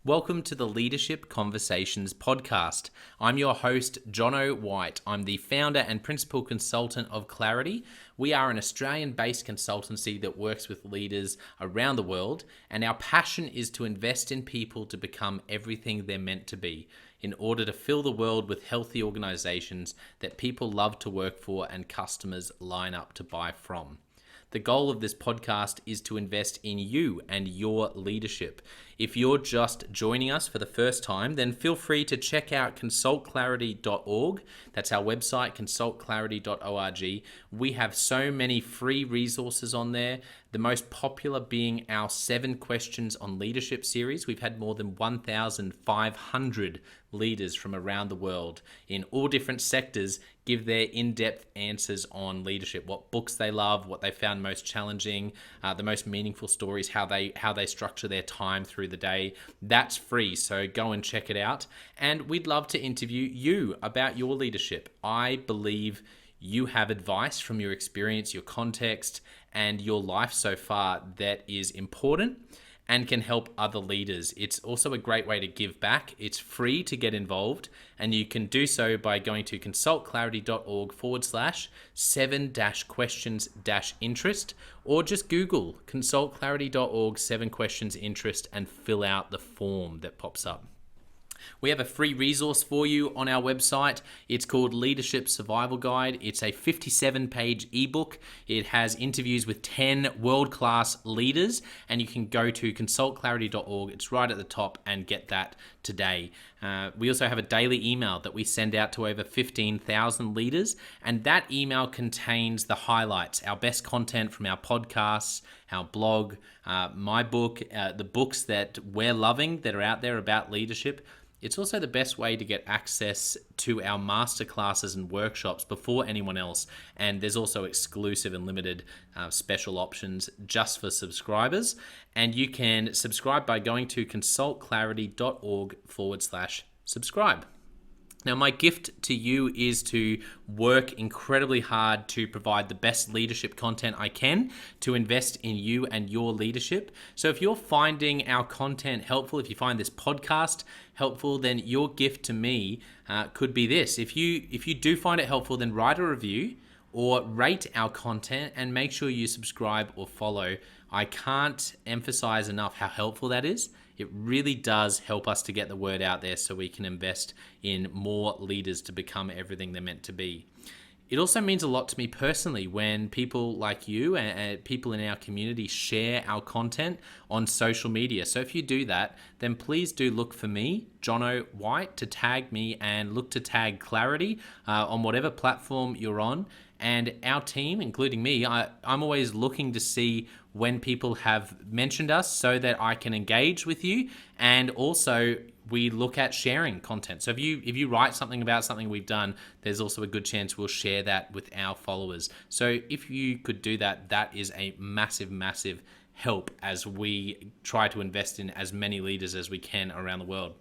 Welcome to the Leadership Conversations podcast. I'm your host, Jono White. I'm the founder and principal consultant of Clarity. We are an Australian-based consultancy that works with leaders around the world, and our passion is to invest in people to become everything they're meant to be in order to fill the world with healthy organizations that people love to work for and customers line up to buy from. The goal of this podcast is to invest in you and your leadership. If you're just joining us for the first time, then feel free to check out consultclarity.org. That's our website, consultclarity.org. We have so many free resources on there. The most popular being our 7 Questions on Leadership series. We've had more than 1,500 leaders from around the world in all different sectors give their in-depth answers on leadership, what books they love, what they found most challenging, the most meaningful stories, how they structure their time through the day. That's free, so go and check it out. And we'd love to interview you about your leadership. I believe you have advice from your experience, your context, and your life so far that is important and can help other leaders. It's also a great way to give back. It's free to get involved, and you can do so by going to consultclarity.org/7-questions-interest, or just Google consultclarity.org 7 questions interest and fill out the form that pops up. We have a free resource for you on our website. It's called Leadership Survival Guide. It's a 57-page ebook. It has interviews with 10 world-class leaders, and you can go to consultclarity.org. It's right at the top, and get that today. We also have a daily email that we send out to over 15,000 leaders, and that email contains the highlights, our best content from our podcasts, our blog, my book, the books that we're loving that are out there about leadership. It's also the best way to get access to our masterclasses and workshops before anyone else. And there's also exclusive and limited special options just for subscribers. And you can subscribe by going to consultclarity.org/subscribe. Now, my gift to you is to work incredibly hard to provide the best leadership content I can to invest in you and your leadership. So if you're finding our content helpful, if you find this podcast helpful, then your gift to me could be this. If you do find it helpful, then write a review or rate our content and make sure you subscribe or follow. I can't emphasize enough how helpful that is. It really does help us to get the word out there so we can invest in more leaders to become everything they're meant to be. It also means a lot to me personally when people like you and people in our community share our content on social media. So if you do that, then please do look for me, Jono White, to tag me, and look to tag Clarity on whatever platform you're on. And our team, including me, I'm always looking to see when people have mentioned us so that I can engage with you. And also we look at sharing content. So if you write something about something we've done, there's also a good chance we'll share that with our followers. So if you could do that, that is a massive, massive help as we try to invest in as many leaders as we can around the world.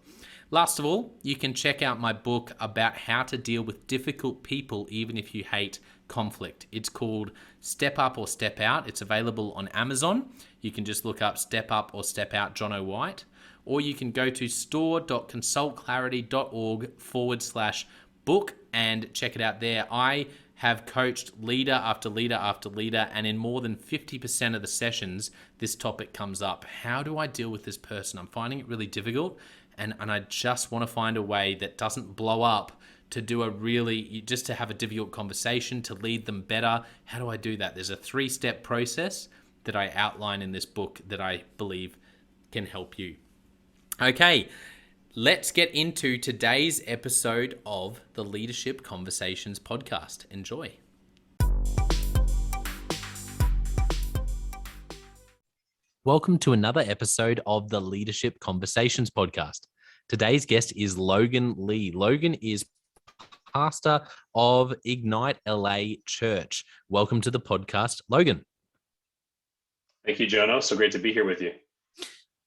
Last of all, you can check out my book about how to deal with difficult people even if you hate conflict. It's called Step Up or Step Out. It's available on Amazon. You can just look up Step Up or Step Out Jono White, or you can go to store.consultclarity.org/book and check it out there. I have coached leader after leader after leader, and in more than 50% of the sessions, this topic comes up. How do I deal with this person? I'm finding it really difficult, and I just want to find a way that doesn't blow up to do just to have a difficult conversation, to lead them better. How do I do that? There's a 3-step process that I outline in this book that I believe can help you. Okay, let's get into today's episode of the Leadership Conversations podcast. Enjoy. Welcome to another episode of the Leadership Conversations podcast. Today's guest is Logan Lee. Logan is pastor of Ignite LA Church. Welcome to the podcast, Logan. Thank you, Jono. So great to be here with you.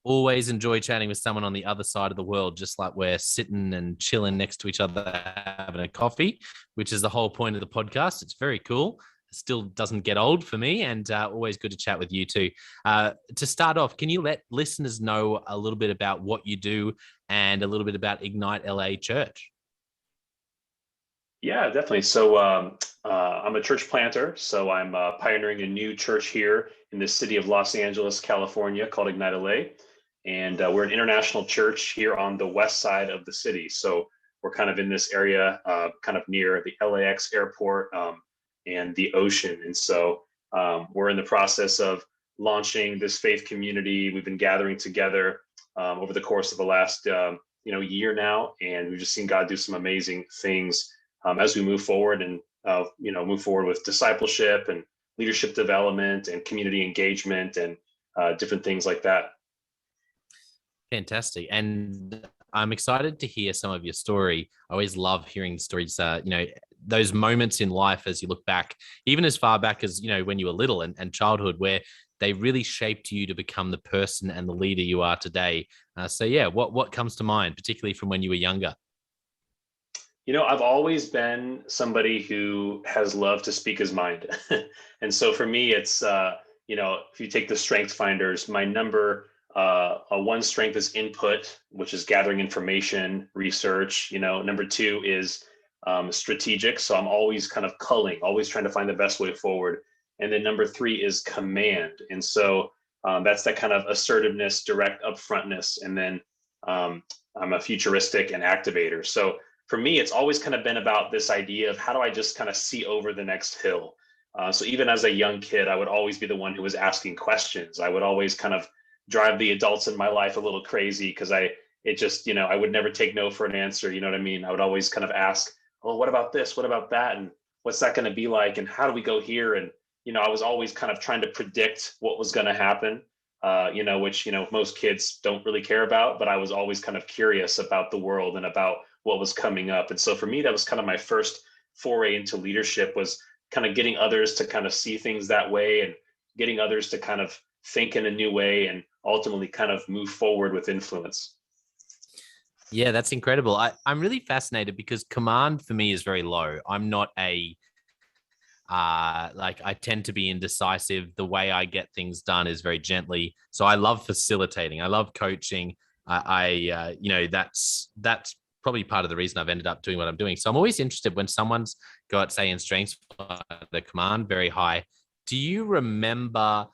Always enjoy chatting with someone on the other side of the world, just like we're sitting and chilling next to each other, having a coffee, which is the whole point of the podcast. It's very cool. still doesn't get old for me, and always good to chat with you too. To start off, can you let listeners know a little bit about what you do and a little bit about Ignite LA Church? Yeah, definitely. So I'm a church planter. So I'm pioneering a new church here in the city of Los Angeles, California, called Ignite LA. And we're an international church here on the west side of the city. So we're kind of in this area, kind of near the LAX airport and the ocean. And so we're in the process of launching this faith community. We've been gathering together over the course of the last year now, and we've just seen God do some amazing things as we move forward and move forward with discipleship and leadership development and community engagement and different things like that. Fantastic. And I'm excited to hear some of your story. I always love hearing stories, those moments in life as you look back, even as far back as, when you were little and childhood, where they really shaped you to become the person and the leader you are today. What comes to mind, particularly from when you were younger? I've always been somebody who has loved to speak his mind. And so for me, it's, if you take the strength finders, my number one strength is input, which is gathering information, research. Number two is strategic. So I'm always kind of culling, always trying to find the best way forward. And then number three is command. And so that's that kind of assertiveness, direct upfrontness. And then I'm a futuristic and activator. So for me, it's always kind of been about this idea of how do I just kind of see over the next hill. So even as a young kid, I would always be the one who was asking questions. I would always kind of drive the adults in my life a little crazy because I would never take no for an answer. You know what I mean? I would always kind of ask, oh, what about this? What about that? And what's that going to be like? And how do we go here? And, I was always kind of trying to predict what was going to happen, which, most kids don't really care about, but I was always kind of curious about the world and about what was coming up. And so for me, that was kind of my first foray into leadership, was kind of getting others to kind of see things that way and getting others to kind of think in a new way and ultimately kind of move forward with influence. Yeah, that's incredible. I'm really fascinated because command for me is very low. I'm not I tend to be indecisive. The way I get things done is very gently. So I love facilitating. I love coaching. That's probably part of the reason I've ended up doing what I'm doing. So I'm always interested when someone's got, say, in strengths, the command very high. Do you remember,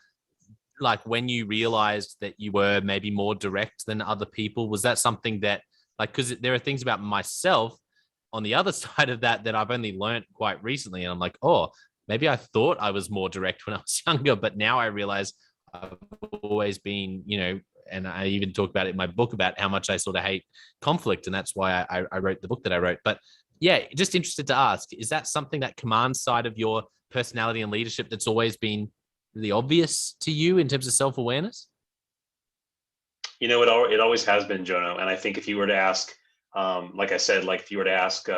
like, when you realized that you were maybe more direct than other people? Was that something that, like, because there are things about myself on the other side of that I've only learned quite recently, and I'm like, oh, maybe I thought I was more direct when I was younger, but now I realize I've always been, and I even talk about it in my book about how much I sort of hate conflict. And that's why I wrote the book that I wrote. But yeah, just interested to ask, is that something, that command side of your personality and leadership, that's always been really obvious to you in terms of self-awareness? It always has been, Jono. And I think if you were to ask, like I said, like if you were to ask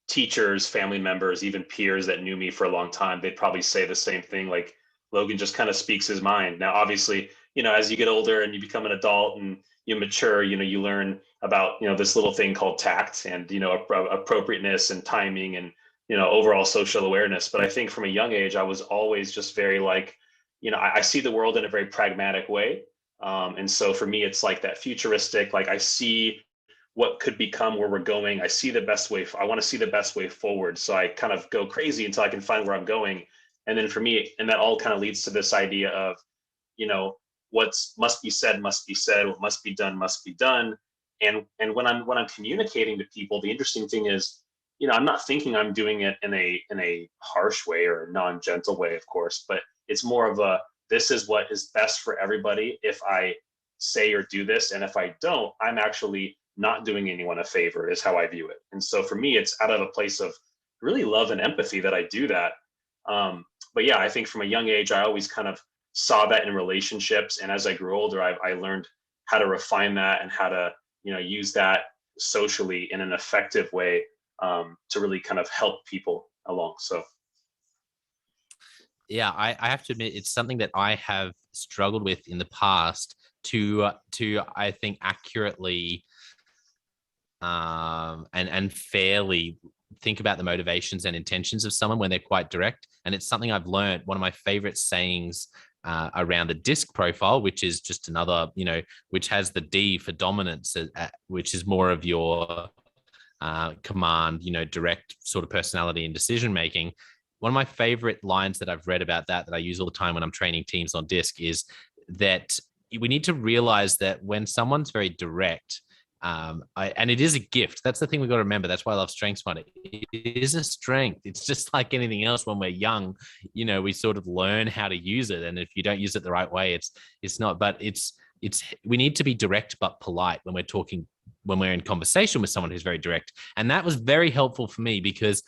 teachers, family members, even peers that knew me for a long time, they'd probably say the same thing. Like, Logan just kind of speaks his mind. Now, obviously, as you get older and you become an adult and you mature, you learn about, this little thing called tact and, appropriateness and timing and, overall social awareness. But I think from a young age, I was always just very like, I see the world in a very pragmatic way. And so for me, it's like that futuristic, like I see what could become where we're going. I see the best way. I want to see the best way forward. So I kind of go crazy until I can find where I'm going. And then for me, and that all kind of leads to this idea of, what must be said, what must be done. And when I'm communicating to people, the interesting thing is, I'm not thinking I'm doing it in a harsh way or a non-gentle way, of course, but it's more of a, this is what is best for everybody if I say or do this. And if I don't, I'm actually not doing anyone a favor, is how I view it. And so for me, it's out of a place of really love and empathy that I do that. But yeah, I think from a young age, I always kind of saw that in relationships. And as I grew older, I learned how to refine that and how to, use that socially in an effective way to really kind of help people along. So. Yeah, I have to admit, it's something that I have struggled with in the past to I think accurately and fairly think about the motivations and intentions of someone when they're quite direct. And it's something I've learned. One of my favorite sayings around the DISC profile, which is just another, which has the D for dominance, which is more of your command, direct sort of personality and decision making. One of my favorite lines that I've read about that I use all the time when I'm training teams on DISC is that we need to realize that when someone's very direct, and it is a gift. That's the thing we've got to remember. That's why I love StrengthsFinder. It is a strength. It's just like anything else. When we're young, we sort of learn how to use it, and if you don't use it the right way, it's not. But it's we need to be direct but polite when we're talking, when we're in conversation with someone who's very direct. And that was very helpful for me, because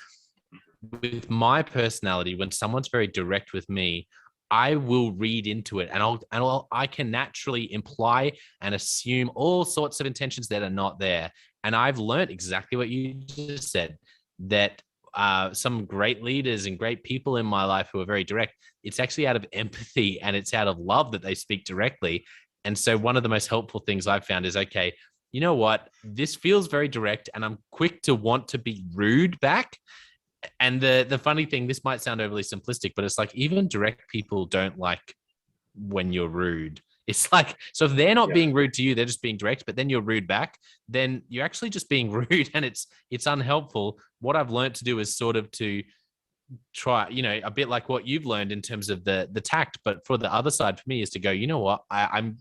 with my personality, when someone's very direct with me, I will read into it, and I can naturally imply and assume all sorts of intentions that are not there. And I've learned exactly what you just said, that some great leaders and great people in my life who are very direct, it's actually out of empathy and it's out of love that they speak directly. And so one of the most helpful things I've found is, okay, you know what? This feels very direct, and I'm quick to want to be rude back. And the funny thing, this might sound overly simplistic, but it's like even direct people don't like when you're rude. It's like, so if they're not being rude to you, they're just being direct, but then you're rude back, then you're actually just being rude, and it's unhelpful. What I've learned to do is sort of to try, a bit like what you've learned in terms of the tact, but for the other side for me is to go, you know what, I'm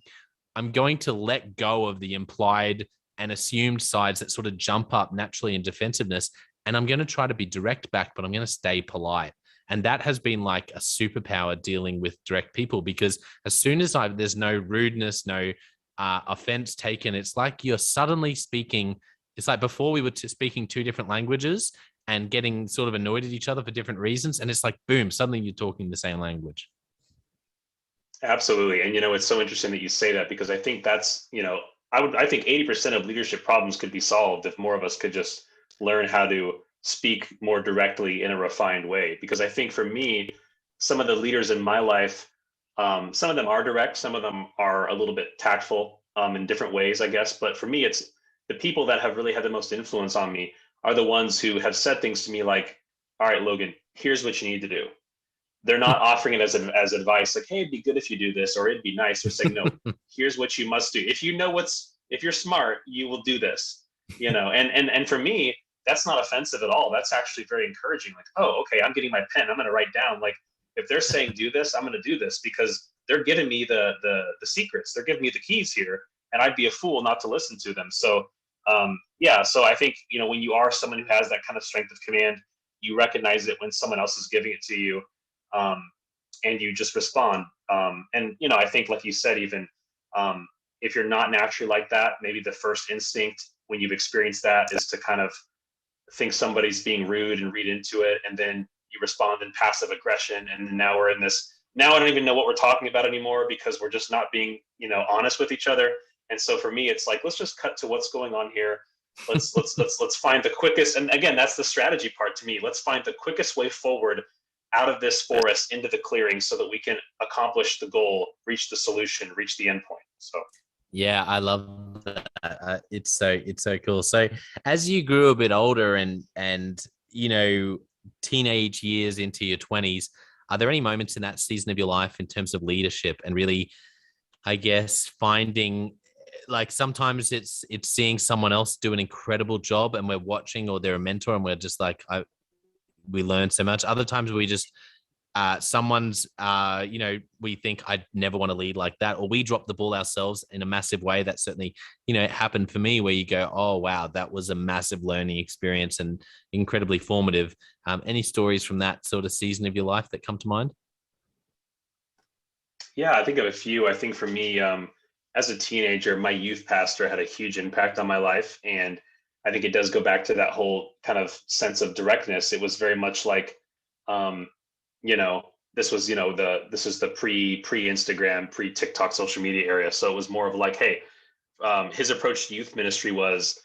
going to let go of the implied and assumed sides that sort of jump up naturally in defensiveness. And I'm going to try to be direct back, but I'm going to stay polite. And that has been like a superpower dealing with direct people, because as soon as there's no rudeness, no offense taken, it's like you're suddenly speaking. It's like before we were speaking two different languages and getting sort of annoyed at each other for different reasons. And it's like, boom, suddenly you're talking the same language. Absolutely. And, it's so interesting that you say that, because I think that's, I think 80% of leadership problems could be solved if more of us could just learn how to speak more directly in a refined way. Because I think for me, some of the leaders in my life, some of them are direct, some of them are a little bit tactful in different ways, I guess. But for me, it's the people that have really had the most influence on me are the ones who have said things to me like, all right, Logan, here's what you need to do. They're not offering it as advice, like, hey, it'd be good if you do this, or it'd be nice. They're saying, no, here's what you must do. If you're smart, you will do this, and for me, that's not offensive at all. That's actually very encouraging. Like, oh, okay, I'm getting my pen. I'm going to write down, like, if they're saying do this, I'm going to do this, because they're giving me the secrets. They're giving me the keys here, and I'd be a fool not to listen to them. So, so I think, when you are someone who has that kind of strength of command, you recognize it when someone else is giving it to you, and you just respond. And, I think, like you said, even if you're not naturally like that, maybe the first instinct when you've experienced that is to kind of think somebody's being rude and read into it, and then you respond in passive aggression, and now we're in this, now I don't even know what we're talking about anymore, because we're just not being honest with each other. And so for me, it's like, let's just cut to what's going on here. Let's find the quickest, and again, that's the strategy part to me. Let's find the quickest way forward out of this forest into the clearing, so that we can accomplish the goal, reach the solution, reach the endpoint. So yeah, I love that. It's so cool. So as you grew a bit older and teenage years into your 20s, are there any moments in that season of your life in terms of leadership and really, I guess, finding, like, sometimes it's seeing someone else do an incredible job and we're watching, or they're a mentor and we're just like, we learn so much. Other times we just someone's we think I'd never want to lead like that, or we drop the ball ourselves in a massive way. That certainly happened for me, where you go, oh wow, that was a massive learning experience and incredibly formative. Any stories from that sort of season of your life that come to mind? yeah, I think of a few. I think for me, as a teenager, my youth pastor had a huge impact on my life, and I think it does go back to that whole kind of sense of directness. It was very much like, this was, this is the pre-Instagram, pre-TikTok social media area. So it was more of like, hey, his approach to youth ministry was,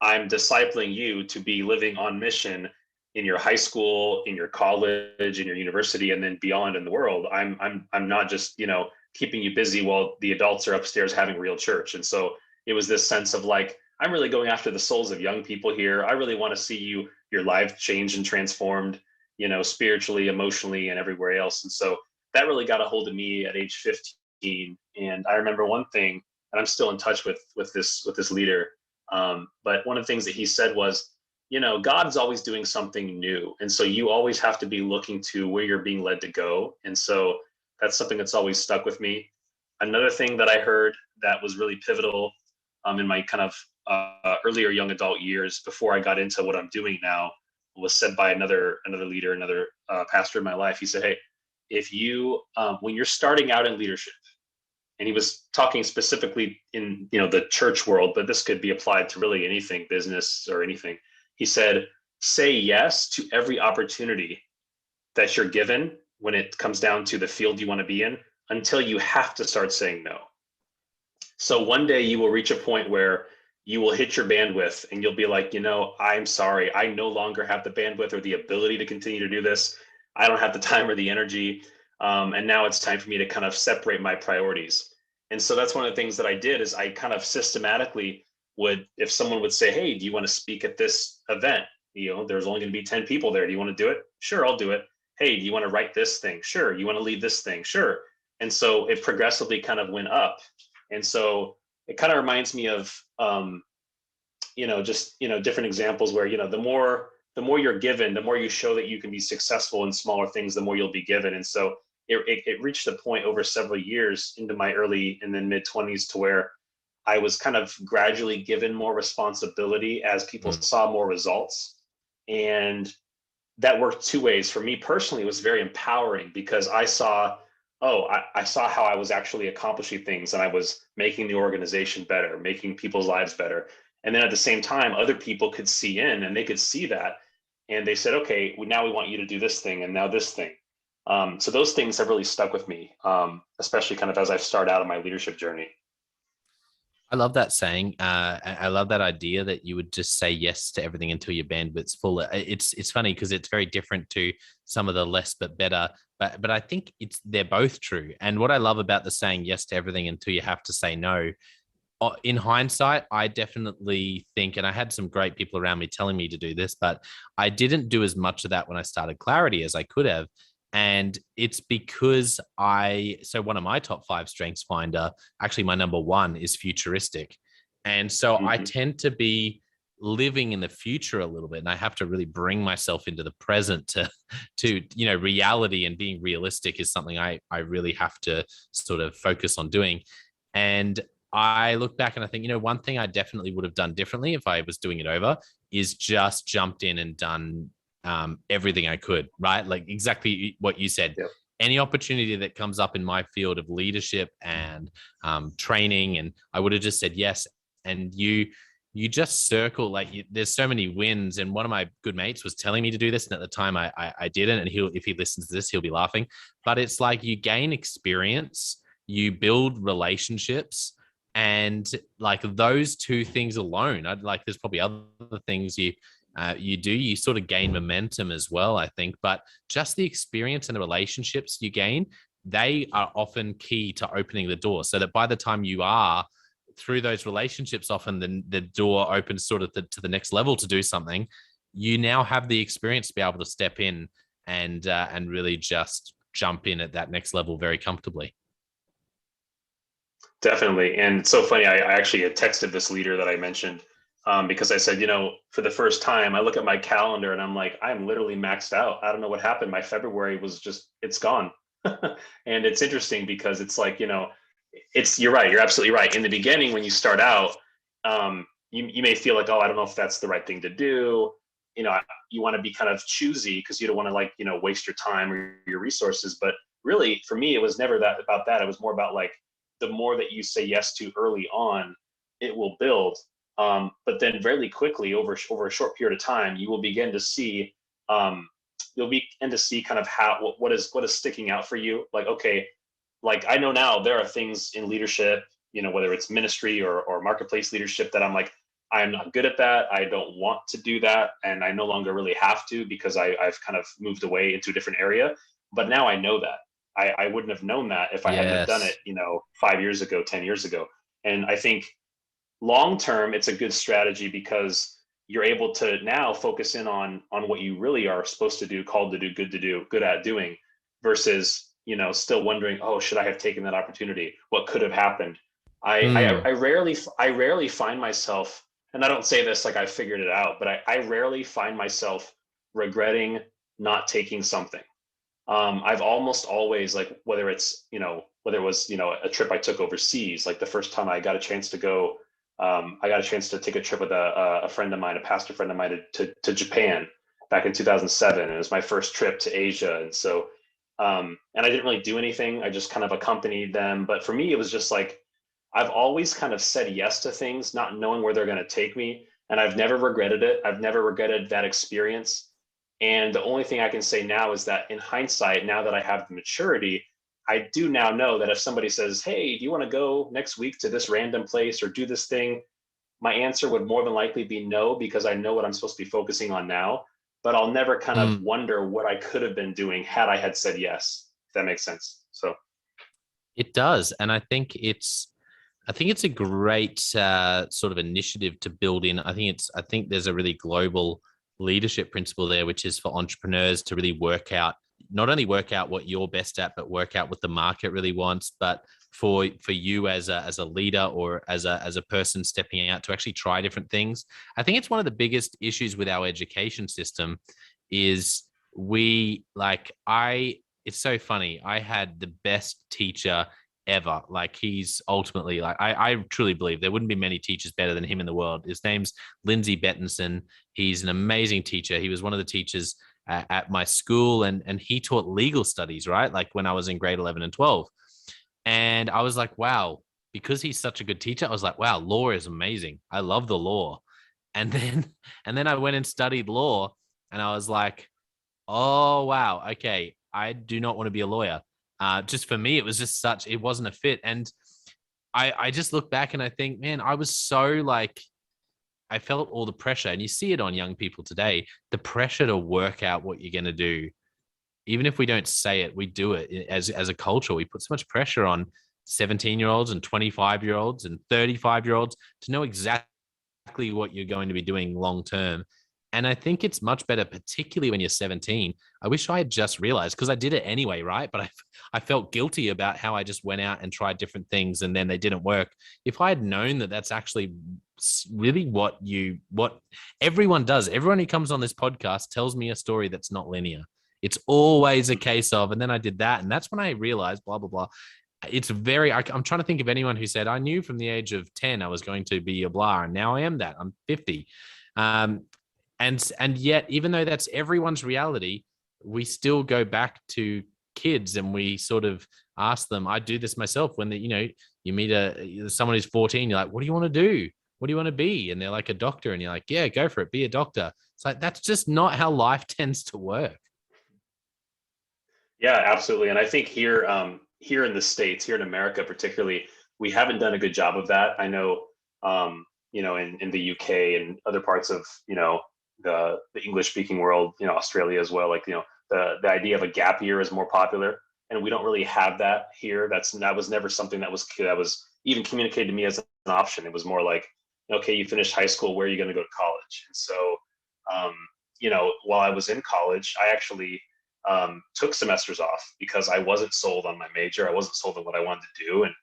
I'm discipling you to be living on mission in your high school, in your college, in your university, and then beyond in the world. I'm not just, keeping you busy while the adults are upstairs having real church. And so it was this sense of like, I'm really going after the souls of young people here. I really want to see your life changed and transformed, spiritually, emotionally, and everywhere else. And so that really got a hold of me at age 15. And I remember one thing, and I'm still in touch with this leader. But one of the things that he said was, God's always doing something new. And so you always have to be looking to where you're being led to go. And so that's something that's always stuck with me. Another thing that I heard that was really pivotal in my kind of earlier young adult years before I got into what I'm doing now was said by another leader, another pastor in my life. He said, "Hey, if you when you're starting out in leadership," and he was talking specifically in the church world, but this could be applied to really anything, business or anything. He said, "Say yes to every opportunity that you're given when it comes down to the field you want to be in, until you have to start saying no." So one day you will reach a point where you will hit your bandwidth and you'll be like, I'm sorry, I no longer have the bandwidth or the ability to continue to do this. I don't have the time or the energy. And now it's time for me to kind of separate my priorities. And so that's one of the things that I did is I kind of systematically would, if someone would say, "Hey, do you want to speak at this event? There's only going to be 10 people there. Do you want to do it?" "Sure, I'll do it." "Hey, do you want to write this thing?" "Sure." "You want to lead this thing?" "Sure." And so it progressively kind of went up. And so it kind of reminds me of, just, different examples where, the more you're given, the more you show that you can be successful in smaller things, the more you'll be given. And so it reached a point over several years into my early and then mid 20s to where I was kind of gradually given more responsibility as people Mm. saw more results. And that worked two ways. For me personally, it was very empowering because I saw, I saw how I was actually accomplishing things and I was making the organization better, making people's lives better. And then at the same time, other people could see in and they could see that. And they said, "Okay, now we want you to do this thing and now this thing." So those things have really stuck with me, especially kind of as I start out on my leadership journey. I love that saying. I love that idea that you would just say yes to everything until your bandwidth's full. It's funny because it's very different to some of the less but better. But I think they're both true. And what I love about the saying yes to everything until you have to say no, in hindsight, I definitely think, and I had some great people around me telling me to do this, but I didn't do as much of that when I started Clarity as I could have. And it's because so one of my top 5 strengths finder, actually my number 1 is futuristic. And so I Mm-hmm. tend to be living in the future a little bit. And I have to really bring myself into the present to reality, and being realistic is something I really have to sort of focus on doing. And I look back and I think, one thing I definitely would have done differently if I was doing it over is just jumped in and done everything I could, right? Like exactly what you said. Yep. Any opportunity that comes up in my field of leadership and training, and I would have just said yes. And you just circle there's so many wins. And one of my good mates was telling me to do this, and at the time I didn't. And if he listens to this, he'll be laughing. But it's like you gain experience, you build relationships, and like those two things alone, there's probably other things you do, you sort of gain momentum as well, I think. But just the experience and the relationships you gain, they are often key to opening the door, so that by the time you are through those relationships, often the door opens sort of to the next level to do something. You now have the experience to be able to step in and really just jump in at that next level very comfortably. Definitely. And it's so funny. I actually had texted this leader that I mentioned because I said, for the first time, I look at my calendar and I'm like, I'm literally maxed out. I don't know what happened. My February was it's gone. And it's interesting because it's like, you're right. You're absolutely right. In the beginning, when you start out, you may feel like, oh, I don't know if that's the right thing to do. You want to be kind of choosy because you don't want to waste your time or your resources. But really, for me, it was never about that. It was more about like, the more that you say yes to early on, it will build. But then very quickly over a short period of time, you will begin to see, kind of what is sticking out for you. Like, okay, like I know now there are things in leadership, whether it's ministry or marketplace leadership that I'm like, I'm not good at that. I don't want to do that. And I no longer really have to because I've kind of moved away into a different area. But now I know that. I wouldn't have known that if I hadn't have done it, Yes. 5 years ago, 10 years ago. And I think long term, it's a good strategy because you're able to now focus in on what you really are supposed to do, called to do, good to do, good at doing, versus still wondering, oh, should I have taken that opportunity? What could have happened? Mm, I rarely find myself, and I don't say this like I figured it out, but I rarely find myself regretting not taking something. I've almost always, like, whether it was a trip I took overseas, like the first time I got a chance to go, I got a chance to take a trip with a friend of mine, a pastor friend of mine, to Japan back in 2007. And it was my first trip to Asia, and so and I didn't really do anything. I just kind of accompanied them. But for me, it was just like I've always kind of said yes to things, not knowing where they're going to take me, and I've never regretted it. I've never regretted that experience. And the only thing I can say now is that in hindsight, now that I have the maturity, I do now know that if somebody says, hey, do you want to go next week to this random place or do this thing? My answer would more than likely be no, because I know what I'm supposed to be focusing on now. But I'll never kind of mm. wonder what I could have been doing had I had said yes, if that makes sense. So, It does, and I think it's a great sort of initiative to build in. I think there's a really global leadership principle there, which is for entrepreneurs to really not only work out what you're best at, but work out what the market really wants. But for you as a leader or as a person stepping out to actually try different things, I think it's one of the biggest issues with our education system is we like I. It's so funny. I had the best teacher ever. Like he's ultimately like I truly believe there wouldn't be many teachers better than him in the world. His name's Lindsay Bettinson. He's an amazing teacher. He was one of the teachers at my school, and he taught legal studies, right? Like when I was in grade 11 and 12. And I was like, wow, because he's such a good teacher, I was like, wow, law is amazing. I love the law. And then and then I went and studied law, and I was like, oh wow, okay, I do not want to be a lawyer. Just for me, it was just it wasn't a fit. And I just look back and I think, man, I was so like, I felt all the pressure, and you see it on young people today, the pressure to work out what you're going to do. Even if we don't say it, we do it as a culture. We put so much pressure on 17-year-olds and 25-year-olds and 35-year-olds to know exactly what you're going to be doing long term. And I think it's much better, particularly when you're 17. I wish I had just realized, because I did it anyway, right? But I felt guilty about how I just went out and tried different things and then they didn't work. If I had known that that's actually really what everyone does, everyone who comes on this podcast tells me a story that's not linear. It's always a case of, and then I did that. And that's when I realized, blah, blah, blah. I'm trying to think of anyone who said, I knew from the age of 10 I was going to be a blah, and now I am that. I'm 50. And yet, even though that's everyone's reality, we still go back to kids and we sort of ask them. I do this myself when you meet someone who's 14. You're like, what do you want to do? What do you want to be? And they're like a doctor, and you're like, yeah, go for it, be a doctor. It's like that's just not how life tends to work. yeah, absolutely. And I think here in the States, here in America particularly, we haven't done a good job of that. I know, in the UK and other parts of, the English speaking world, Australia as well, like, the idea of a gap year is more popular. And we don't really have that here. That was never something that was even communicated to me as an option. It was more like, okay, you finished high school, where are you going to go to college? And so, while I was in college, I actually took semesters off because I wasn't sold on my major. I wasn't sold on what I wanted to do. And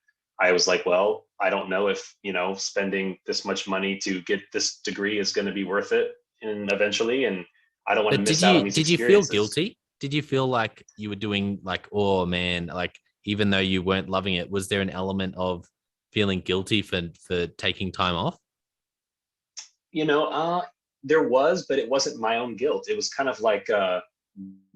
I was like, well, I don't know if, spending this much money to get this degree is going to be worth it and eventually. And I don't want to But miss out on these did you feel experiences. guilty? Did you feel like you were doing like, oh man, like even though you weren't loving it, was there an element of feeling guilty for taking time off? You know, there was, but it wasn't my own guilt. It was kind of like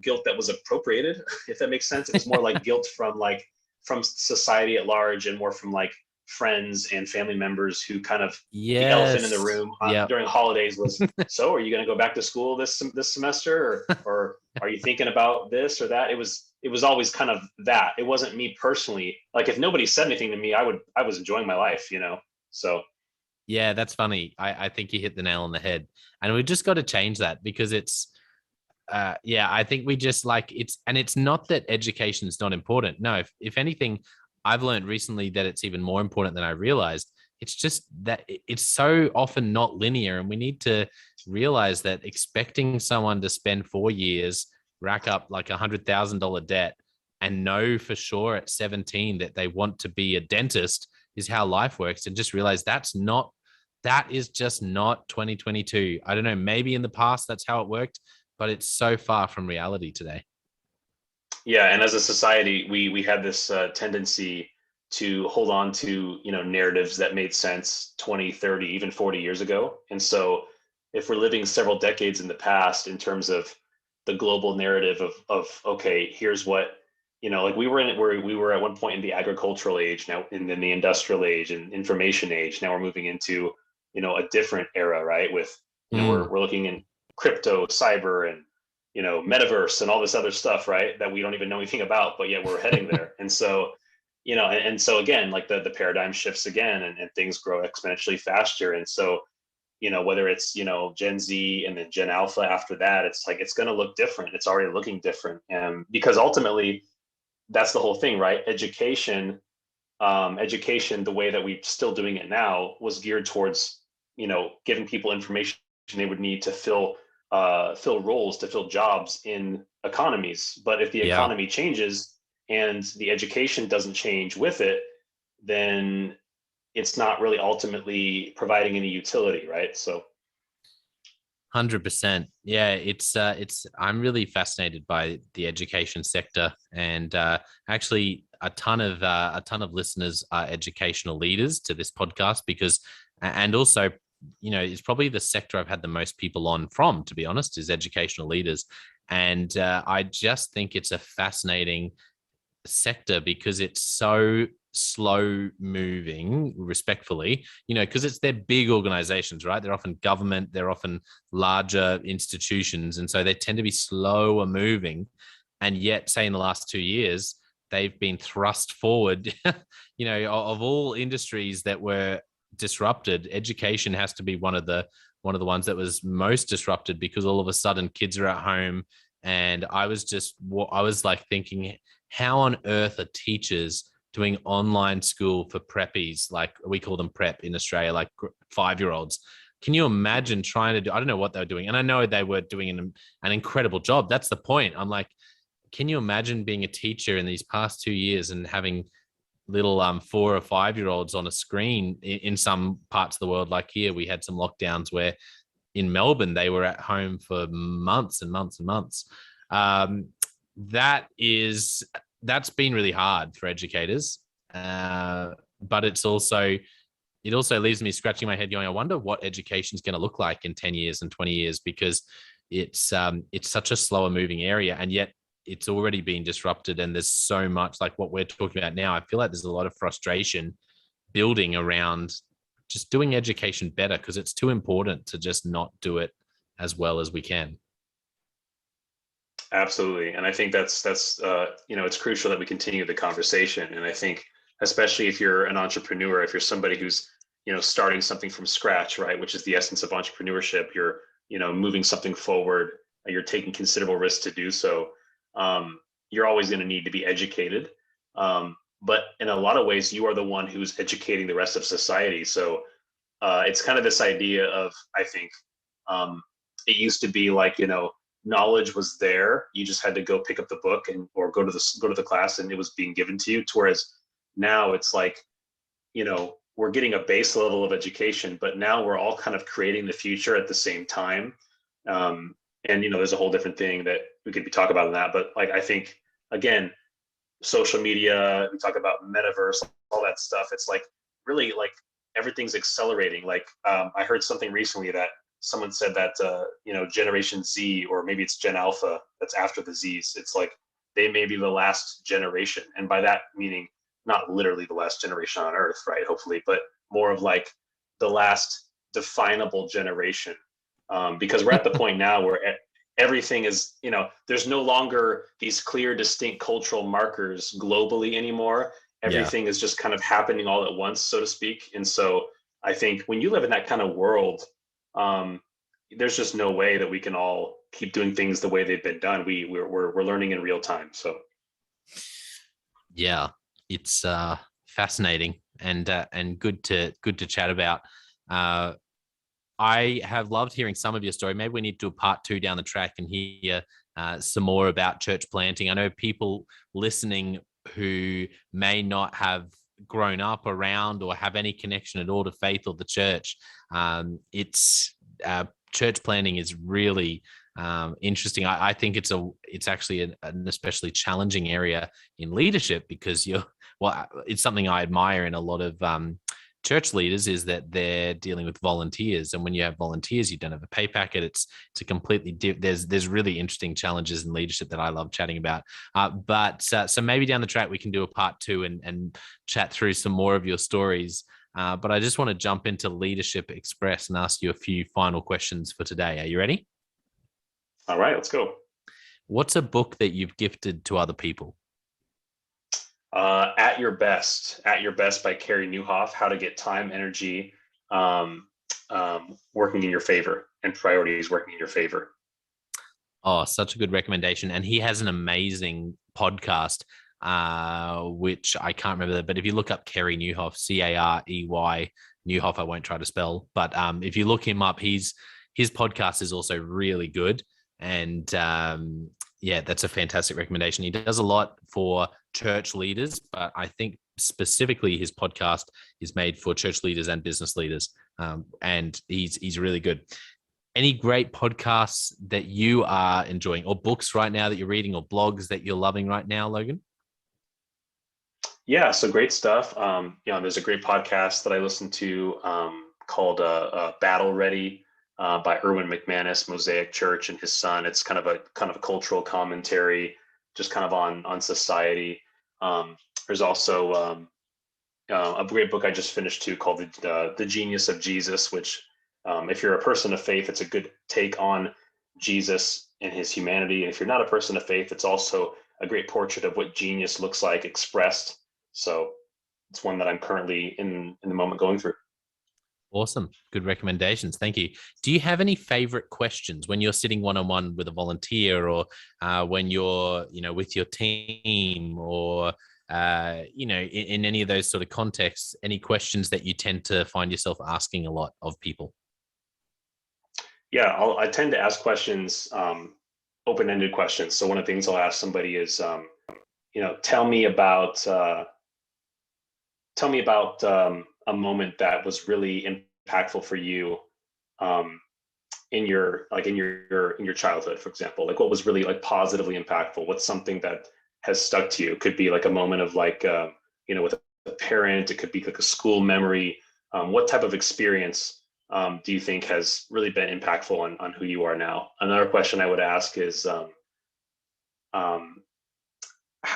guilt that was appropriated, if that makes sense. It was more like guilt from society at large, and more from like friends and family members who kind of, the elephant in the Yes. room Yeah. during holidays was, so are you going to go back to school this semester, or are you thinking about this or that? It was always kind of that. It wasn't me personally. Like if nobody said anything to me, I was enjoying my life. So Yeah, that's funny. I think you hit the nail on the head. And we just got to change that because yeah, I think we just like and it's not that education is not important. No, if anything, I've learned recently that it's even more important than I realized. it's just that it's so often not linear, and we need to realize that expecting someone to spend 4 years, rack up like $100,000 debt, and know for sure at 17 that they want to be a dentist is how life works, and just realize that is just not 2022. I don't know, maybe in the past that's how it worked, but it's so far from reality today. Yeah, and as a society, we had this tendency to hold on to, narratives that made sense 20, 30, even 40 years ago. And so if we're living several decades in the past in terms of the global narrative of okay, here's what, like we were at one point in the agricultural age, now in the industrial age and information age. Now we're moving into, a different era, right? With, Mm, we're looking in crypto, cyber, and metaverse and all this other stuff, right? That we don't even know anything about, but yet we're heading there. And so, and so again, like the paradigm shifts again, and things grow exponentially faster. And so, whether it's, Gen Z and then Gen Alpha after that, it's like, it's going to look different. It's already looking different. And because ultimately that's the whole thing, right? Education, the way that we're still doing it now was geared towards, giving people information they would need to fill roles, to fill jobs in economies. But if the yeah. economy changes and the education doesn't change with it, then it's not really ultimately providing any utility, right? So 100%. Yeah, it's I'm really fascinated by the education sector, and actually a ton of listeners are educational leaders to this podcast, because and also, it's probably the sector I've had the most people on from, to be honest, is educational leaders. And I just think it's a fascinating sector because it's so slow moving, respectfully, because they're big organizations, right? They're often government, they're often larger institutions, and so they tend to be slower moving. And yet, say in the last 2 years, they've been thrust forward. Of all industries that were disrupted, education has to be one of the ones that was most disrupted, because all of a sudden kids are at home. And I was like thinking, how on earth are teachers doing online school for preppies? Like, we call them prep in Australia, like 5-year-olds. Can you imagine trying to do? I don't know what they were doing, and I know they were doing an incredible job. That's the point. I'm like, can you imagine being a teacher in these past 2 years and having little 4 or 5-year-olds on a screen in some parts of the world? Like here, we had some lockdowns where in Melbourne they were at home for months and months and months. Um, that's been really hard for educators, but it also leaves me scratching my head, going, I wonder what education is going to look like in 10 years and 20 years, because it's such a slower moving area, and yet it's already been disrupted. And there's so much, like what we're talking about now, I feel like there's a lot of frustration building around just doing education better, because it's too important to just not do it as well as we can. absolutely. And I think that's it's crucial that we continue the conversation. And I think especially if you're an entrepreneur, if you're somebody who's, starting something from scratch, right, which is the essence of entrepreneurship, you're, moving something forward, you're taking considerable risks to do so. You're always going to need to be educated. But in a lot of ways, you are the one who's educating the rest of society. So it's kind of this idea of, I think, it used to be like, knowledge was there. You just had to go pick up the book or go to the class, and it was being given to you. Whereas now it's like, we're getting a base level of education, but now we're all kind of creating the future at the same time. And there's a whole different thing that we could be talking about in that. But like, I think again, social media, we talk about metaverse, all that stuff. It's like really like everything's accelerating. Like I heard something recently that someone said that Generation Z, or maybe it's Gen Alpha, that's after the Z's. It's like they may be the last generation, and by that meaning not literally the last generation on Earth, right? Hopefully, but more of like the last definable generation, because we're at the point now where everything is, there's no longer these clear, distinct cultural markers globally anymore. Yeah. Everything is just kind of happening all at once, so to speak. And so I think when you live in that kind of world, there's just no way that we can all keep doing things the way they've been done. We're learning in real time. So Yeah, it's fascinating. and good to chat about. I have loved hearing some of your story. Maybe we need to do a part 2 down the track and hear some more about church planting. I know people listening who may not have grown up around or have any connection at all to faith or the church. It's church planting is really interesting. I think it's actually an especially challenging area in leadership because it's something I admire in a lot of church leaders is that they're dealing with volunteers, and when you have volunteers, you don't have a pay packet. It's a completely there's really interesting challenges in leadership that I love chatting about. So maybe down the track we can do a part 2 and chat through some more of your stories. But I just want to jump into Leadership Express and ask you a few final questions for today. Are you ready? All right, let's go. What's a book that you've gifted to other people? At Your Best by Carey Nieuwhof, How to Get Time, Energy, working in your favor, and priorities working in your favor. Oh, such a good recommendation. And he has an amazing podcast, which I can't remember, but if you look up Carey Nieuwhof, Carey Nieuwhof, I won't try to spell, but if you look him up, his podcast is also really good. And yeah, that's a fantastic recommendation. He does a lot for church leaders, but I think specifically his podcast is made for church leaders and business leaders. And he's really good. Any great podcasts that you are enjoying, or books right now that you're reading, or blogs that you're loving right now, Logan? Yeah, so great stuff. There's a great podcast that I listen to called Battle Ready by Erwin McManus, Mosaic Church and his son. It's kind of a cultural commentary, just kind of on society. There's also a great book I just finished too called The Genius of Jesus, which if you're a person of faith, it's a good take on Jesus and his humanity. And if you're not a person of faith, it's also a great portrait of what genius looks like expressed. So it's one that I'm currently in the moment going through. Awesome. Good recommendations. Thank you. Do you have any favorite questions when you're sitting one-on-one with a volunteer, or when you're, with your team, or, in any of those sort of contexts, any questions that you tend to find yourself asking a lot of people? Yeah, I tend to ask questions, open-ended questions. So one of the things I'll ask somebody is, tell me about a moment that was really impactful for you in your childhood, for example. Like, what was really like positively impactful? What's something that has stuck to you? It could be like a moment of like with a parent. It could be like a school memory. What type of experience do you think has really been impactful on who you are now? Another question I would ask is, how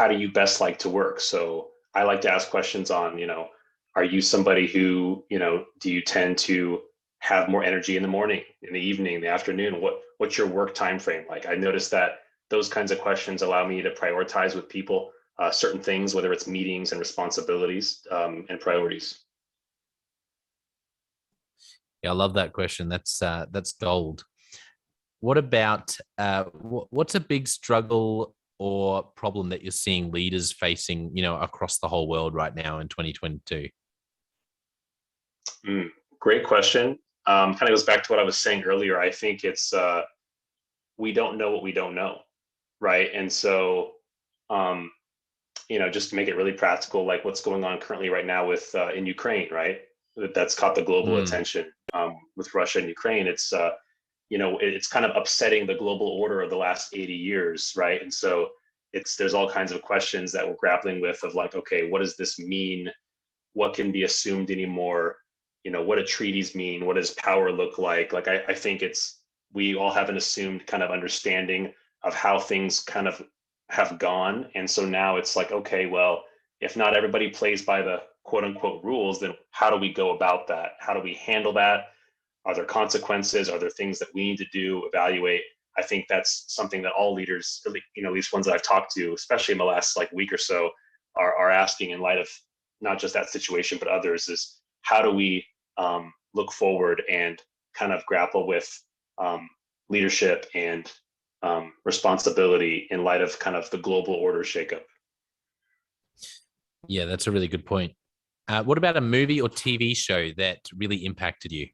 do you best like to work? So I like to ask questions on, are you somebody who, do you tend to have more energy in the morning, in the evening, in the afternoon? What's your work time frame like? I noticed that those kinds of questions allow me to prioritize with people certain things, whether it's meetings and responsibilities and priorities. Yeah, I love that question. That's gold. What about what's a big struggle or problem that you're seeing leaders facing, across the whole world right now in 2022? Great question. Kind of goes back to what I was saying earlier. I think it's we don't know what we don't know, right? And so, just to make it really practical, like what's going on currently right now with in Ukraine, right? That's caught the global attention with Russia and Ukraine. It's it's kind of upsetting the global order of the last 80 years, right? And so there's all kinds of questions that we're grappling with of like, okay, what does this mean? What can be assumed anymore? What do treaties mean? What does power look like? Like, I think we all have an assumed kind of understanding of how things kind of have gone. And so now it's like, okay, well, if not everybody plays by the quote unquote rules, then how do we go about that? How do we handle that? Are there consequences? Are there things that we need to do, evaluate? I think that's something that all leaders, at least ones that I've talked to, especially in the last like week or so, are asking in light of not just that situation, but others, is how do we look forward and kind of grapple with leadership and responsibility in light of kind of the global order shakeup? Yeah, that's a really good point. What about a movie or TV show that really impacted you?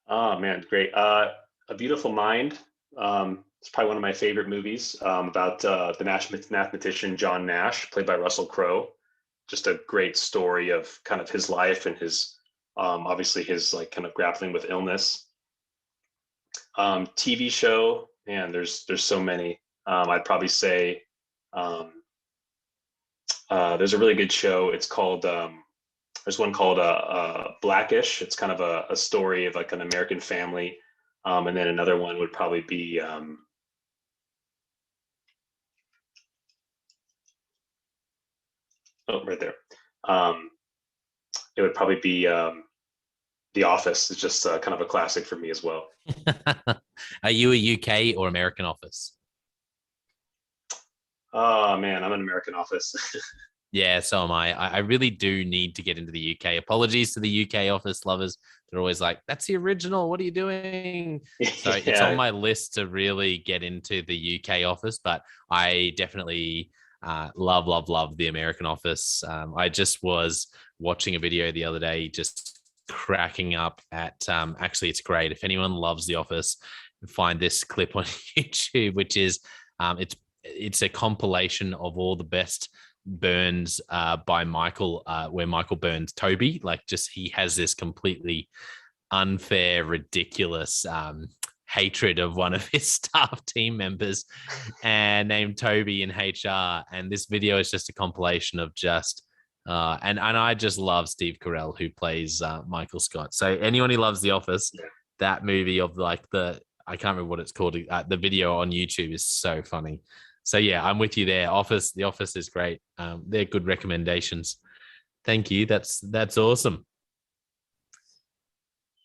Oh man, great. A Beautiful Mind. It's probably one of my favorite movies about the mathematician John Nash, played by Russell Crowe. Just a great story of kind of his life and his obviously his like kind of grappling with illness. TV show, man, there's so many. I'd probably say um, there's a really good show. It's called there's one called Blackish. It's kind of a story of like an American family, and then another one would probably be oh, right there. Um, it would probably be The Office. It's just kind of a classic for me as well. Are you a UK or American Office? Oh man, I'm an American Office. Yeah, so am I. I really do need to get into the UK. Apologies to the UK Office lovers. They're always like, that's the original. What are you doing? So it's on Yeah, my list to really get into the UK Office, but I definitely love the American Office. I just was watching a video the other day, just cracking up at actually, it's great. If anyone loves The Office, find this clip on YouTube, which is it's a compilation of all the best burns by Michael, where Michael burns Toby. Like, just he has this completely unfair, ridiculous hatred of one of his staff team members and named Toby in HR. And this video is just a compilation of just and I just love Steve Carell, who plays Michael Scott. So anyone who loves The Office, yeah. that movie of like I can't remember what it's called. The video on YouTube is so funny. So yeah, I'm with you there. The Office is great. They're good recommendations. Thank you. That's awesome.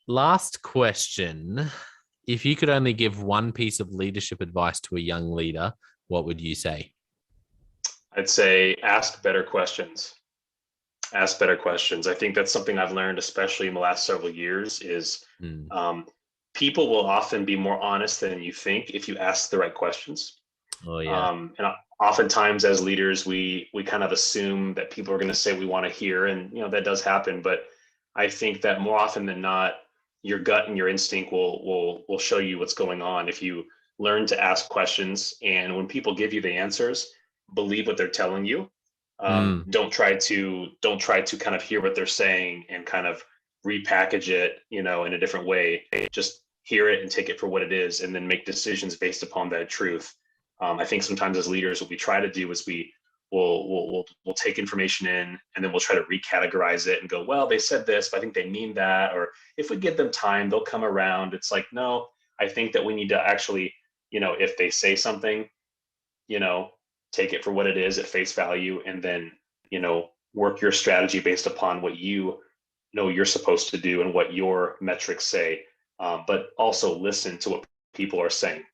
Last question. If you could only give one piece of leadership advice to a young leader, what would you say? I'd say ask better questions. Ask better questions. I think that's something I've learned, especially in the last several years, is Mm. people will often be more honest than you think if you ask the right questions. Oh yeah. And oftentimes as leaders, we kind of assume that people are going to say we want to hear, and that does happen. But I think that more often than not, your gut and your instinct will show you what's going on if you learn to ask questions. And when people give you the answers, believe what they're telling you. Mm. Don't try to kind of hear what they're saying and kind of repackage it, in a different way. Just hear it and take it for what it is, and then make decisions based upon that truth. I think sometimes as leaders, what we try to do is we'll take information in, and then we'll try to recategorize it and go, well, they said this, but I think they mean that. Or if we give them time, they'll come around. It's like, no, I think that we need to actually, if they say something, you know, take it for what it is at face value, and then, work your strategy based upon what you know you're supposed to do and what your metrics say. But also listen to what people are saying.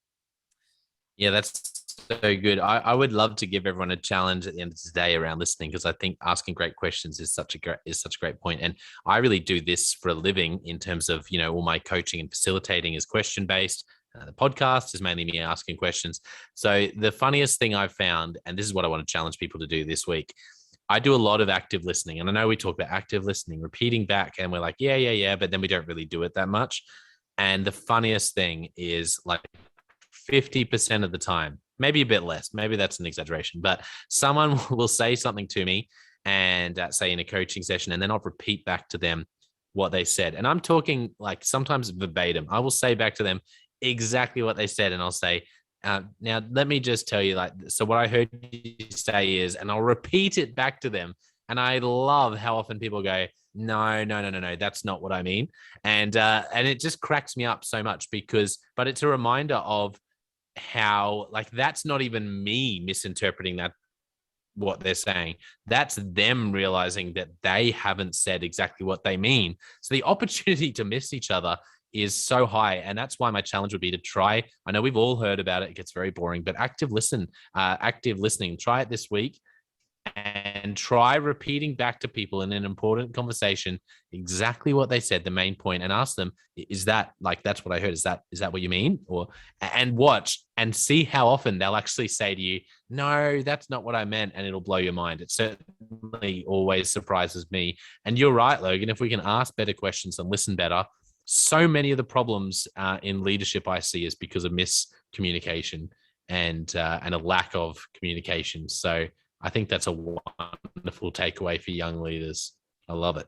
Yeah, that's so good. I would love to give everyone a challenge at the end of the day around listening, because I think asking great questions is such a great point. And I really do this for a living in terms of, all my coaching and facilitating is question based. The podcast is mainly me asking questions. So the funniest thing I've found, and this is what I want to challenge people to do this week, I do a lot of active listening. And I know we talk about active listening, repeating back, and we're like, yeah, but then we don't really do it that much. And the funniest thing is, like, 50% of the time, maybe a bit less, maybe that's an exaggeration, but someone will say something to me and say in a coaching session, and then I'll repeat back to them what they said. And I'm talking like sometimes verbatim. I will say back to them exactly what they said. And I'll say, now let me just tell you, like, so what I heard you say is, and I'll repeat it back to them. And I love how often people go, no, that's not what I mean. And it just cracks me up so much but it's a reminder of how, like, that's not even me misinterpreting what they're saying. That's them realizing that they haven't said exactly what they mean. So the opportunity to miss each other is so high. And that's why my challenge would be to try. I know we've all heard about it. It gets very boring, but active listening, try it this week. And and try repeating back to people in an important conversation exactly what they said, the main point, and ask them, is that like, that's what I heard, is that what you mean? Or, and watch and see how often they'll actually say to you, no, that's not what I meant, and it'll blow your mind. It certainly always surprises me. And you're right, Logan, if we can ask better questions and listen better, so many of the problems in leadership I see is because of miscommunication and a lack of communication. So I think that's a wonderful takeaway for young leaders. I love it.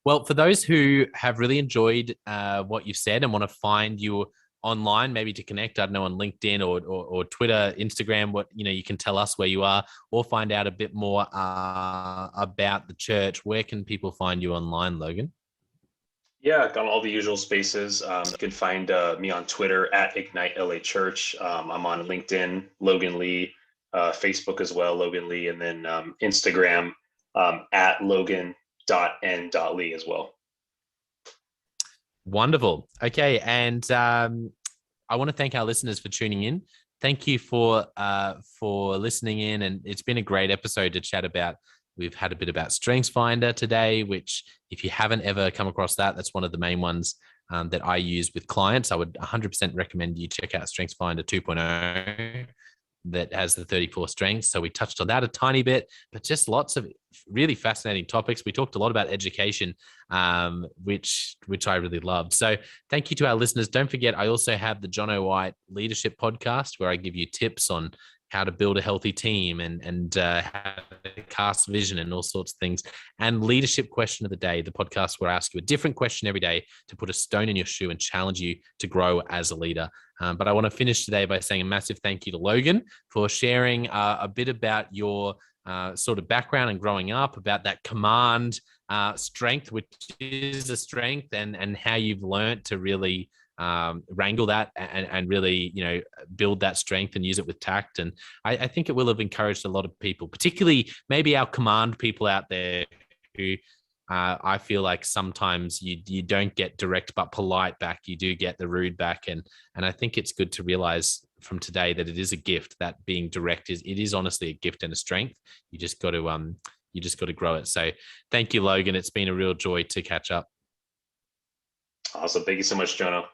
Well, for those who have really enjoyed what you've said and want to find you online, maybe to connect, I don't know, on LinkedIn or Twitter, Instagram, what, you can tell us where you are, or find out a bit more about the church, where can people find you online, Logan? Yeah, got all the usual spaces. You can find me on Twitter at Ignite LA Church. I'm on LinkedIn, Logan Lee, Facebook as well, Logan Lee, and then Instagram at Logan.n.Lee as well. Wonderful. Okay, and I want to thank our listeners for tuning in. Thank you for listening in, and it's been a great episode to chat about. We've had a bit about StrengthsFinder today, which if you haven't ever come across that, that's one of the main ones that I use with clients. I would 100% recommend you check out StrengthsFinder 2.0 that has the 34 strengths. So we touched on that a tiny bit, but just lots of really fascinating topics. We talked a lot about education, which I really loved. So thank you to our listeners. Don't forget, I also have the John O. White Leadership Podcast, where I give you tips on how to build a healthy team and how to cast vision and all sorts of things. And Leadership Question of the Day, the podcast where I ask you a different question every day to put a stone in your shoe and challenge you to grow as a leader. But I want to finish today by saying a massive thank you to Logan for sharing a bit about your sort of background and growing up, about that command strength, which is a strength, and how you've learned to really wrangle that and really, build that strength and use it with tact. And I think it will have encouraged a lot of people, particularly maybe our command people out there who I feel like sometimes you don't get direct but polite back. You do get the rude back. And I think it's good to realize from today that it is a gift, that being direct it is honestly a gift and a strength. You just got to grow it. So thank you, Logan. It's been a real joy to catch up. Awesome. Thank you so much, Jono.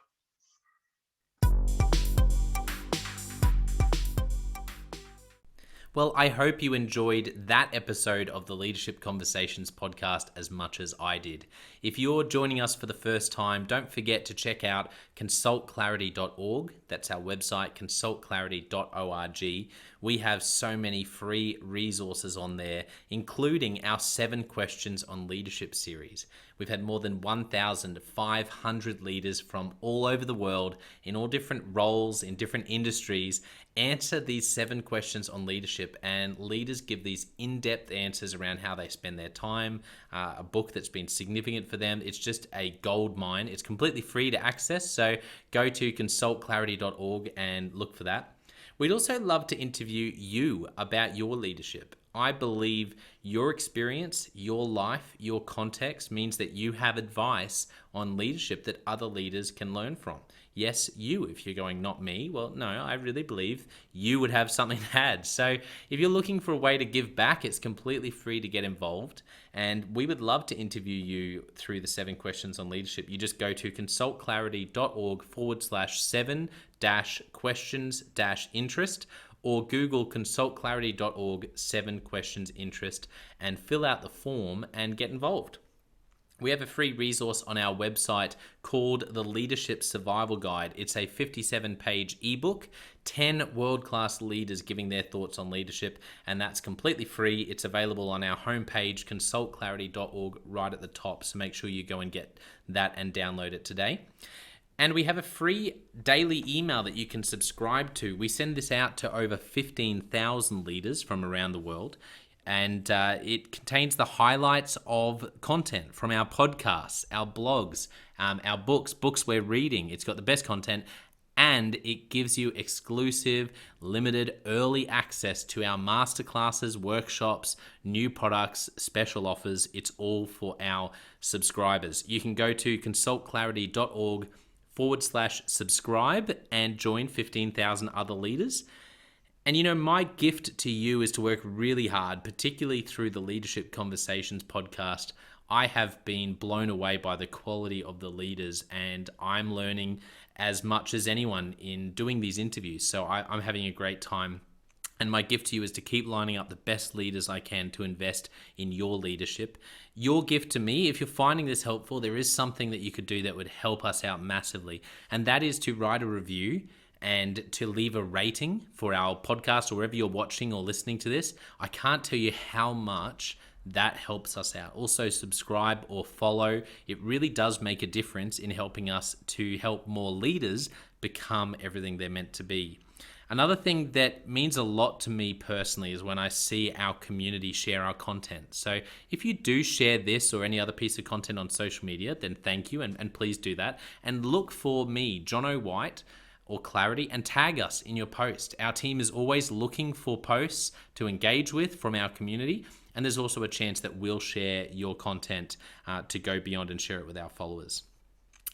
Well, I hope you enjoyed that episode of the Leadership Conversations podcast as much as I did. If you're joining us for the first time, don't forget to check out consultclarity.org. That's our website, consultclarity.org. We have so many free resources on there, including our 7 Questions on Leadership series. We've had more than 1,500 leaders from all over the world in all different roles, in different industries, answer these 7 questions on leadership, and leaders give these in-depth answers around how they spend their time, a book that's been significant for them. It's just a gold mine. It's completely free to access, so go to consultclarity.org and look for that. We'd also love to interview you about your leadership. I believe your experience, your life, your context means that you have advice on leadership that other leaders can learn from. Yes, you, if you're going, not me, well, no, I really believe you would have something to add. So if you're looking for a way to give back, it's completely free to get involved. And we would love to interview you through the 7 Questions on Leadership. You just go to consultclarity.org/7-questions-interest, or Google consultclarity.org 7 questions interest and fill out the form and get involved. We have a free resource on our website called the Leadership Survival Guide. It's a 57-page ebook, 10 world-class leaders giving their thoughts on leadership, and that's completely free. It's available on our homepage, consultclarity.org, right at the top, so make sure you go and get that and download it today. And we have a free daily email that you can subscribe to. We send this out to over 15,000 leaders from around the world. And it contains the highlights of content from our podcasts, our blogs, our books we're reading. It's got the best content, and it gives you exclusive, limited, early access to our masterclasses, workshops, new products, special offers. It's all for our subscribers. You can go to consultclarity.org/subscribe and join 15,000 other leaders. And my gift to you is to work really hard, particularly through the Leadership Conversations podcast. I have been blown away by the quality of the leaders, and I'm learning as much as anyone in doing these interviews. So I'm having a great time. And my gift to you is to keep lining up the best leaders I can to invest in your leadership. Your gift to me, if you're finding this helpful, there is something that you could do that would help us out massively. And that is to write a review and to leave a rating for our podcast or wherever you're watching or listening to this. I can't tell you how much that helps us out. Also, subscribe or follow. It really does make a difference in helping us to help more leaders become everything they're meant to be. Another thing that means a lot to me personally is when I see our community share our content. So if you do share this or any other piece of content on social media, then thank you, and please do that. And look for me, John O. White, or Clarity, and tag us in your post. Our team is always looking for posts to engage with from our community, and there's also a chance that we'll share your content to go beyond and share it with our followers.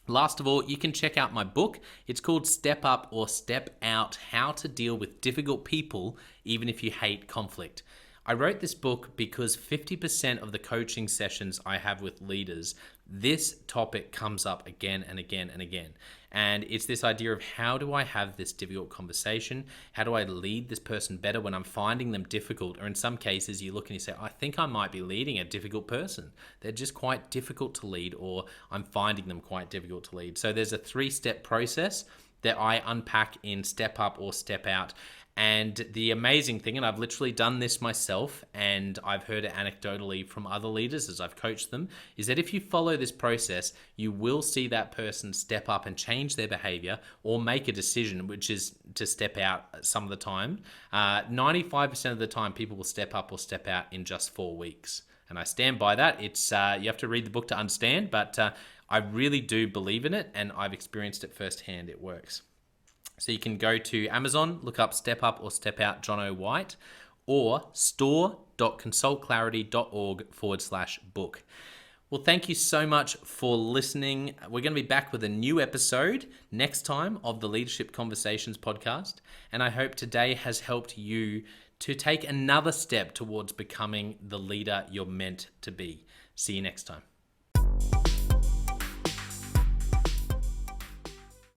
Last of all, you can check out my book. It's called Step Up or Step Out: How to Deal with Difficult People Even If You Hate Conflict. I wrote this book because 50% of the coaching sessions I have with leaders, this topic comes up again and again and again. And it's this idea of, how do I have this difficult conversation? How do I lead this person better when I'm finding them difficult? Or in some cases, you look and you say, I think I might be leading a difficult person. They're just quite difficult to lead, or I'm finding them quite difficult to lead. So there's a 3-step process that I unpack in Step Up or Step Out. And the amazing thing, and I've literally done this myself, and I've heard it anecdotally from other leaders as I've coached them, is that if you follow this process, you will see that person step up and change their behavior or make a decision, which is to step out some of the time. 95% of the time, people will step up or step out in just 4 weeks. And I stand by that. It's you have to read the book to understand, but I really do believe in it, and I've experienced it firsthand. It works. So you can go to Amazon, look up Step Up or Step Out John O. White, or store.consultclarity.org/book. Well, thank you so much for listening. We're going to be back with a new episode next time of the Leadership Conversations podcast. And I hope today has helped you to take another step towards becoming the leader you're meant to be. See you next time.